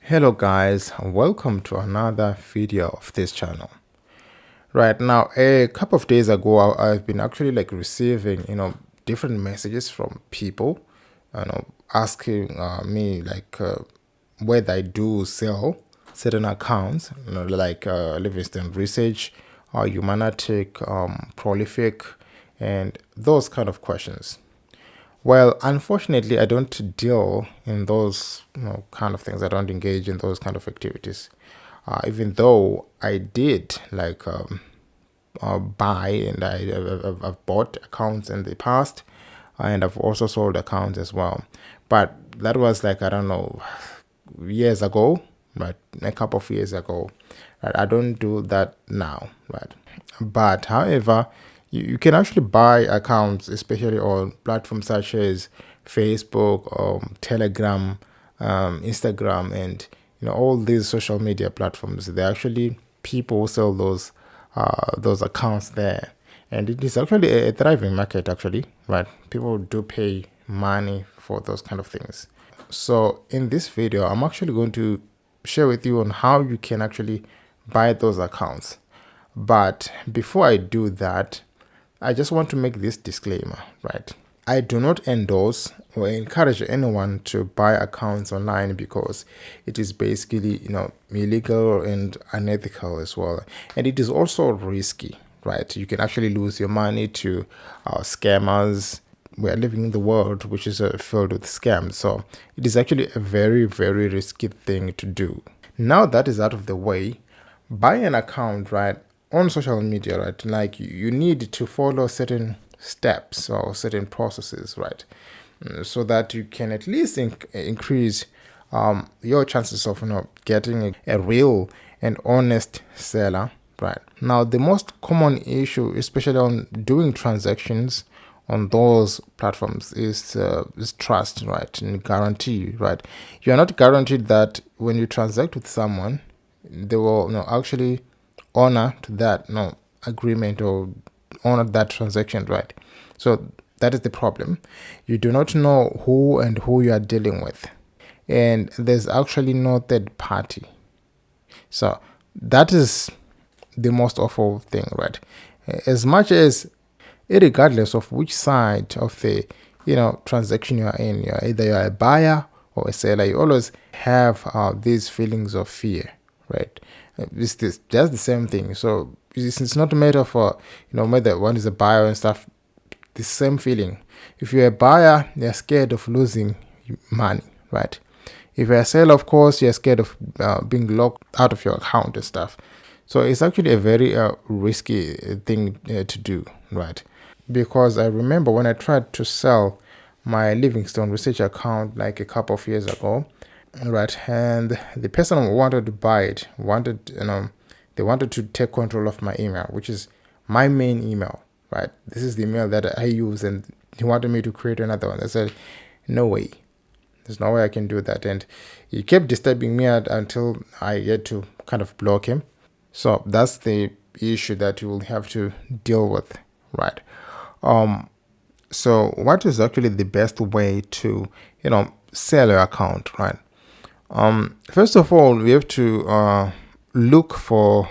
Hello guys, and welcome to another video of this channel. Right now, a couple of days ago, I've been actually receiving different messages from people, asking me whether I do sell certain accounts, Livingston Research, Humanatic, Prolific, and those kind of questions. Well, unfortunately, I don't deal in those kind of things. I don't engage in those kind of activities. Even though I did buy and I've bought accounts in the past, and I've also sold accounts as well. But that was I don't know, years ago, right? A couple of years ago. Right? I don't do that now, right? But however, you can actually buy accounts, especially on platforms such as Facebook, Telegram, Instagram, and all these social media platforms. They actually people who sell those accounts there, and it is actually a thriving market. Actually, right? People do pay money for those kind of things. So in this video, I'm actually going to share with you on how you can actually buy those accounts. But before I do that, I just want to make this disclaimer, right? I do not endorse or encourage anyone to buy accounts online because it is basically, illegal and unethical as well. And it is also risky, right? You can actually lose your money to scammers. We are living in the world which is filled with scams. So it is actually a very, very risky thing to do. Now that is out of the way, buy an account, right, on social media, right? Like you need to follow certain steps or certain processes, right? So that you can at least increase your chances of getting a real and honest seller, right? Now the most common issue, especially on doing transactions on those platforms, is trust, right, and guarantee, right? You are not guaranteed that when you transact with someone, they will actually honor to that agreement or honor that transaction, right? So that is the problem. You do not know who you are dealing with, and there's actually no third party. So that is the most awful thing, right? As much as, regardless of which side of the transaction you are in, you're a buyer or a seller, you always have these feelings of fear, right? It's just the same thing. So it's not a matter for whether one is a buyer and stuff. The same feeling. If you're a buyer, you're scared of losing money, right? If you're a seller, of course, you're scared of being locked out of your account and stuff. So it's actually a very risky thing to do, right? Because I remember when I tried to sell my Livingston Research account like a couple of years ago, right? And the person who wanted to buy it they wanted to take control of my email, which is my main email, right? This is the email that I use, and he wanted me to create another one. I said, no way. There's no way I can do that. And he kept disturbing me until I had to kind of block him. So that's the issue that you will have to deal with, right? So what is actually the best way to, sell your account, right? First of all, we have to look for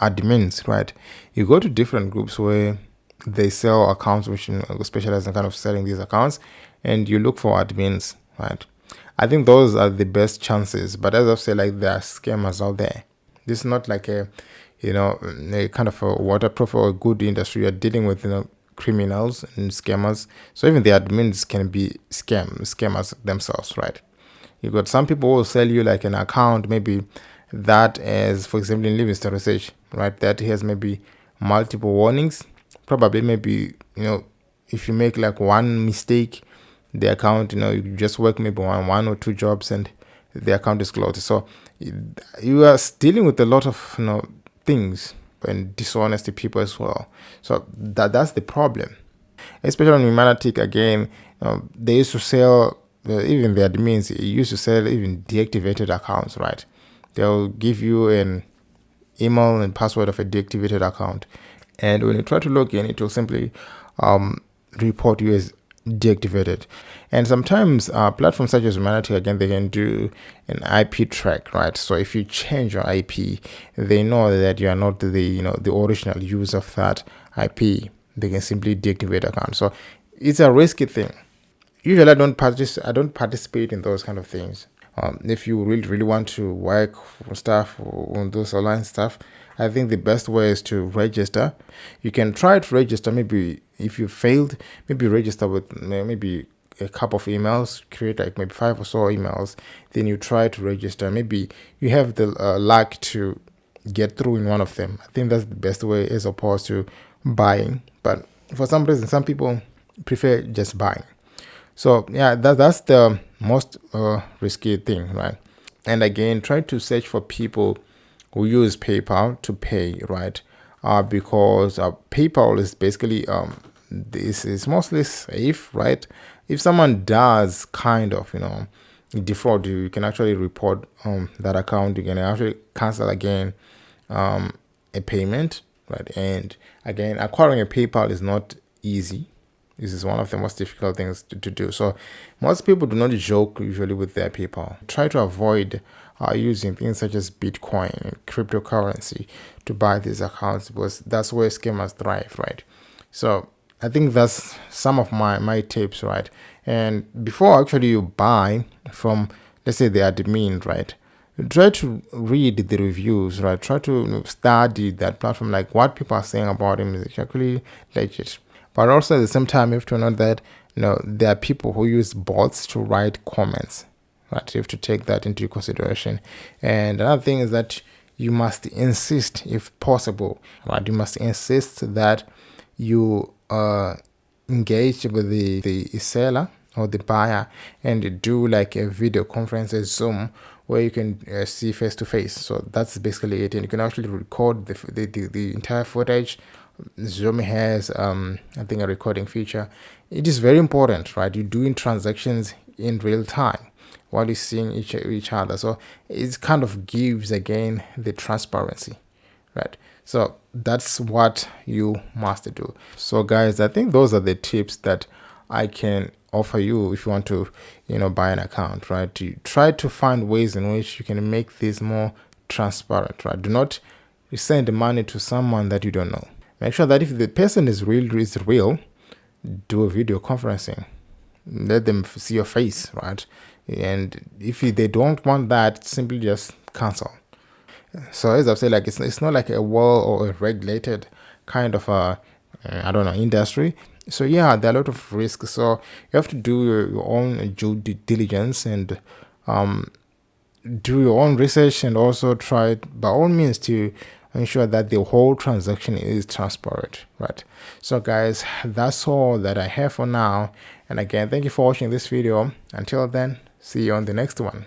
admins, right? You go to different groups where they sell accounts which specialize in kind of selling these accounts, and you look for admins, right? I think those are the best chances. But as I've said, there are scammers out there. This is not like a kind of a waterproof or a good industry. You're dealing with criminals and scammers. So even the admins can be scammers themselves, right? You got some people who will sell you an account, maybe that as, for example, in Livingston Research, right? That has maybe multiple warnings. Probably maybe, if you make one mistake, the account, you just work maybe one or two jobs and the account is closed. So you are dealing with a lot of, things and dishonesty people as well. So that's the problem. Especially on Humanatic, again, they used to sell, even the admins used to sell even deactivated accounts, right? They'll give you an email and password of a deactivated account, and when you try to log in, it will simply report you as deactivate it. And sometimes platforms such as Humanity, again, they can do an IP track, right? So if you change your IP, they know that you are not the original user of that IP. They can simply deactivate account. So it's a risky thing. Usually I don't participate in those kind of things. If you really want to work on stuff, on those online stuff, I think the best way is to register. You can try to register. Maybe if you failed, maybe register with maybe a couple of emails, create like maybe 5 or so emails, then you try to register. Maybe you have the luck to get through in one of them. I think that's the best way as opposed to buying. But for some reason, some people prefer just buying. So yeah, that's the most risky thing, right? And again, try to search for people who use PayPal to pay, right? Because PayPal is basically this is mostly safe, right? If someone does kind of defraud you, you can actually report that account. You can actually cancel again a payment, right? And again, acquiring a PayPal is not easy. This is one of the most difficult things to do. So most people do not joke usually with their PayPal. Try to avoid using things such as Bitcoin and cryptocurrency to buy these accounts, because that's where scammers thrive, right? So I think that's some of my tips, right? And before actually you buy from, let's say, the admin, right? Try to read the reviews, right? Try to study that platform, like what people are saying about him is actually legit. But also at the same time, you have to know that there are people who use bots to write comments, right? You have to take that into consideration. And another thing is that you must insist, if possible, right? You must insist that you engage with the seller or the buyer and do like a video conference, a Zoom, where you can see face to face. So that's basically it. And you can actually record the entire footage. Zoom has I think a recording feature. It is very important, right? You're doing transactions in real time while you're seeing each other. So it kind of gives again the transparency, right? So that's what you must do. So guys, I think those are the tips that I can offer you if you want to buy an account, right? You try to find ways in which you can make this more transparent, right? Do not send money to someone that you don't know. Make sure that if the person is real, do a video conferencing. Let them see your face, right? And if they don't want that, simply just cancel. So as I've said, like it's not like a well or a regulated kind of industry. So yeah, there are a lot of risks. So you have to do your own due diligence and do your own research, and also try by all means to ensure that the whole transaction is transparent, right? So guys, that's all that I have for now. And again, thank you for watching this video. Until then, see you on the next one.